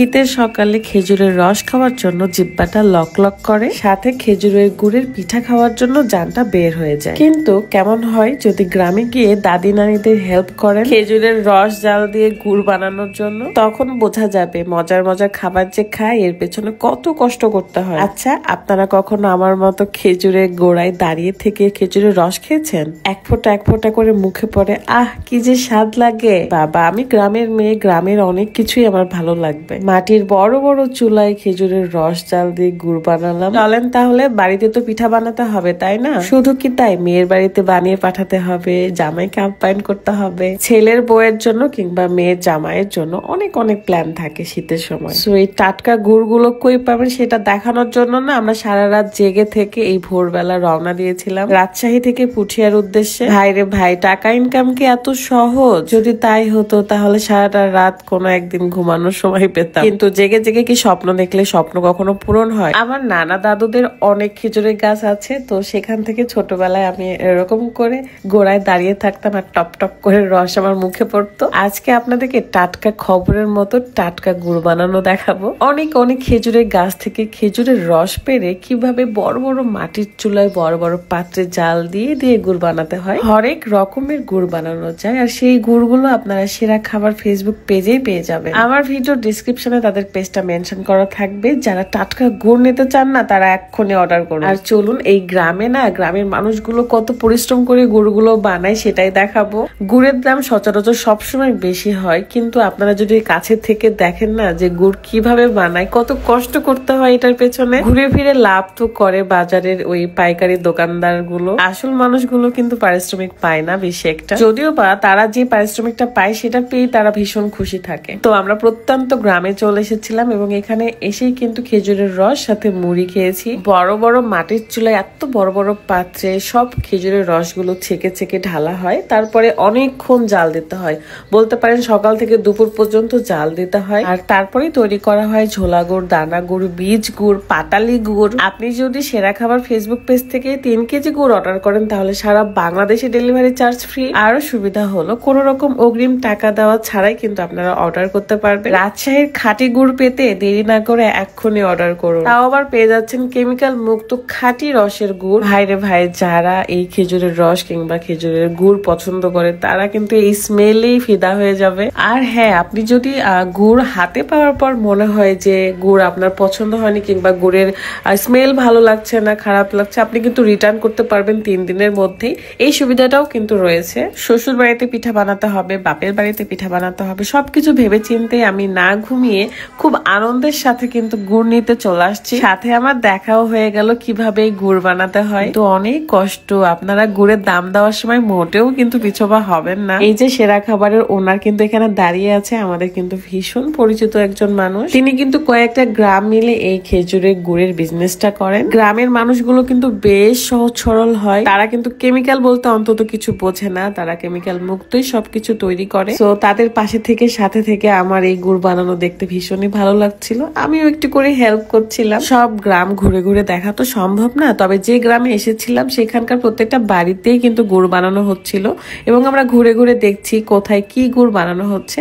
শীতের সকালে খেজুরের রস খাওয়ার জন্য জিহ্বাটা লক লক করে, সাথে খেজুরের গুড়ের পিঠা খাওয়ার জন্য জানটা বের হয়ে যায়। কিন্তু কেমন হয় যদি গ্রামে গিয়ে দাদি নানিদের হেল্প করেন খেজুরের রস জাল দিয়ে গুড় বানানোর জন্য, তখন বোঝা যাবে মজার মজার খাবার যে খায় এর পেছনে কত কষ্ট করতে হয়। আচ্ছা, আপনারা কখনো আমার মতো খেজুরের গোড়ায় দাঁড়িয়ে থেকে খেজুরের রস খেয়েছেন? এক ফোঁটা করে মুখে পড়ে, আহ কি যে স্বাদ লাগে। বাবা, আমি গ্রামের মেয়ে, গ্রামের অনেক কিছুই আমার ভালো লাগবে। মাটির বড় বড় চুলায় খেজুরের রস জাল দিয়ে গুড় বানালাম। চলেন তাহলে, বাড়িতে তো পিঠা বানাতে হবে তাই না? শুধু কি তাই, মেয়ের বাড়িতে বানিয়ে পাঠাতে হবে, জামাইকে আপ্যায়ন করতে হবে, ছেলের বউয়ের জন্য কিংবা মেয়ের জামাইয়ের জন্য অনেক অনেক প্ল্যান থাকে শীতের সময়। সো এই টাটকা গুড়গুলো কই পাবেন সেটা দেখানোর জন্য না আমরা সারা রাত জেগে থেকে এই ভোরবেলা রওনা দিয়েছিলাম রাজশাহী থেকে পুঠিয়ার উদ্দেশ্যে। ভাইরে ভাই, টাকা ইনকাম কি এত সহজ? যদি তাই হতো তাহলে সারাটা রাত কোনো একদিন ঘুমানোর সময় পেতাম, কিন্তু জেগে জেগে কি স্বপ্ন দেখলে স্বপ্ন কখনো পূরণ হয়? আমার নানা দাদুদের অনেক খেজুরের গাছ আছে, তো সেখান থেকে ছোটবেলায় আমি এরকম করে গোড়ায় দাঁড়িয়ে থাকতাম আর টপ টপ করে রস আমার মুখে পড়তো। আজকে আপনাদেরকে টাটকা খবরের মতো টাটকা গুড় বানানো দেখাবো। অনেক অনেক খেজুরের গাছ থেকে খেজুরের রস পেরে কিভাবে বড় বড় মাটির চুলায় বড় বড় পাত্রে জাল দিয়ে দিয়ে গুড় বানাতে হয়। হরেক রকমের গুড় বানানো যায়, আর সেই গুড়গুলো আপনারা সেরা খাবার ফেসবুক পেজেই পেয়ে যাবেন। আমার ভিডিও ডিসক্রিপশনে তাদের পেজটা মেনশন করা থাকবে। যারা টাটকা গুড় নিতে চান না তারা এক্ষুনি অর্ডার করুন। আর চলুন, এই গ্রামে না গ্রামের মানুষগুলো কত পরিশ্রম করে গুড়গুলো বানায় সেটাই দেখাবো। গুড়ের দাম সচরাচর সবসময় বেশি হয়, কিন্তু আপনারা যদি কাছে থেকে দেখেন না যে গুড় কিভাবে বানায়, কত কষ্ট করতে হয় এটার পেছনে। ঘুরে ফিরে লাভ তো করে বাজারের ওই পাইকারি দোকানদার গুলো, আসল মানুষগুলো কিন্তু পারিশ্রমিক পায় না বেশি একটা, যদিও বা তারা যে পারিশ্রমিকটা পায় সেটা পেয়ে তারা ভীষণ খুশি থাকে। তো আমরা প্রত্যন্ত গ্রামে চলে এসেছিলাম এবং এখানে এসেই কিন্তু খেজুরের রস সাথে মুড়ি খেয়েছি। বড় বড় মাটির চুলায় এত বড় বড় পাত্রে সব খেজুরের রসগুলো ছেঁকে ছেঁকে ঢালা হয়, তারপরে অনেকক্ষণ জাল দিতে হয়, বলতে পারেন সকাল থেকে দুপুর পর্যন্ত জাল দিতে হয়। আর তারপরে তৈরি করা হয় ঝোলা গুড়, দানা গুড়, বীজ গুড়, পাটালি গুড়। আপনি যদি সেরা খাবার ফেসবুক পেজ থেকে 3 কেজি গুড় অর্ডার করেন তাহলে সারা বাংলাদেশে ডেলিভারি চার্জ ফ্রি। আরো সুবিধা হলো কোন রকম অগ্রিম টাকা দেওয়া ছাড়াই কিন্তু আপনারা অর্ডার করতে পারবেন। রাজশাহীর খাঁটি গুড় পেতে দেরি না করে এক্ষুনি অর্ডার করুন। তাও আবার পেয়ে যাচ্ছেন কেমিক্যাল মুক্ত খাঁটি রসের গুড়। ভাইরে ভাই, যারা এই খেজুরের রস কিংবা খেজুরের গুড় পছন্দ করে তারা কিন্তু এই স্মেলেই ফিদা হয়ে যাবে। আর হ্যাঁ, আপনি যদি গুড় হাতে পাওয়ার পর মনে হয় যে গুড় আপনার পছন্দ হয়নি কিংবা গুড়ের স্মেল ভালো লাগছে না, খারাপ লাগছে, আপনি কিন্তু রিটার্ন করতে পারবেন 3 দিনের মধ্যেই। এই সুবিধাটাও কিন্তু রয়েছে। শ্বশুর বাড়িতে পিঠা বানাতে হবে, বাপের বাড়িতে পিঠা বানাতে হবে, সবকিছু ভেবে চিন্তে আমি না ঘুমিয়ে খুব আনন্দের সাথে কিন্তু গুড় নিতে চলে আসছি। সাথে আমার দেখাও হয়ে গেল কিভাবে গুড় বানাতে হয়। তো অনেক কষ্ট, আপনারা গুড়ের দাম দেওয়ার সময় মোটেও কিন্তু পিছপা হবেন না। এই যে সেরা খাবারের ওনার কিন্তু এখানে দাঁড়িয়ে আছে, আমাদের কিন্তু ভীষণ পরিচিত একজন মানুষ। তিনি কিন্তু কয়েকটা গ্রাম মিলে এই খেজুরের গুড়ের বিজনেসটা করেন। গ্রামের মানুষগুলো কিন্তু বেশ সহজ সরল হয়, তারা কিন্তু কেমিক্যাল বলতে অন্তত কিছু বোঝে না, তারা কেমিক্যাল মুক্তই সবকিছু তৈরি করে। তো তাদের পাশে থেকে সাথে থেকে আমার এই গুড় বানানো দেখতে ভীষণই ভালো লাগছিল। আমিও একটু করে হেল্প করছিলাম। সব গ্রাম ঘুরে ঘুরে দেখা তো সম্ভব না, তবে যে গ্রামে এসেছিলাম সেখানকার প্রত্যেকটা বাড়িতেই কিন্তু গুড় বানানো হচ্ছিল এবং আমরা ঘুরে ঘুরে দেখছি কোথায় কি গুড় বানানো হচ্ছে।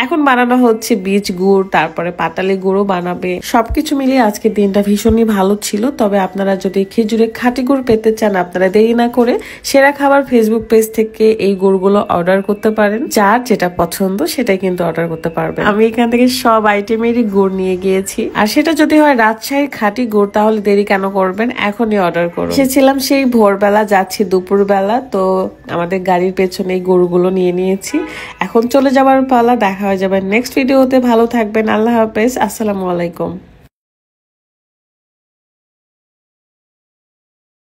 এখন বানানো হচ্ছে বীজ গুড়, তারপরে পাটালি গুড়ও বানাবে। সবকিছু মিলিয়ে আজকের দিনটা ভীষণই ভালো ছিল। তবে আপনারা যদি খেজুরের খাঁটি গুড় পেতে চান আপনারা দেরি না করে সেরা খাবার ফেসবুক পেজ থেকে এই গুড়গুলো অর্ডার করতে পারেন। যার যেটা পছন্দ সেটাই কিন্তু অর্ডার করতে পারবেন। আমি এখান থেকে সব আইটেমেরই গুড় নিয়ে গিয়েছি, আর সেটা যদি হয় রাজশাহীর খাঁটি গুড় তাহলে দেরি কেন করবেন, এখনই অর্ডার করুন। এসেছিলাম সেই ভোরবেলা, যাচ্ছি দুপুর বেলা। তো আমাদের গাড়ির পেছনে এই গরুগুলো নিয়ে নিয়েছি, এখন চলে যাবার পালা। দেখা হয়ে যাবে নেক্সট ভিডিওতে। ভালো থাকবেন, আল্লাহ হাফেজ, আসসালামু আলাইকুম।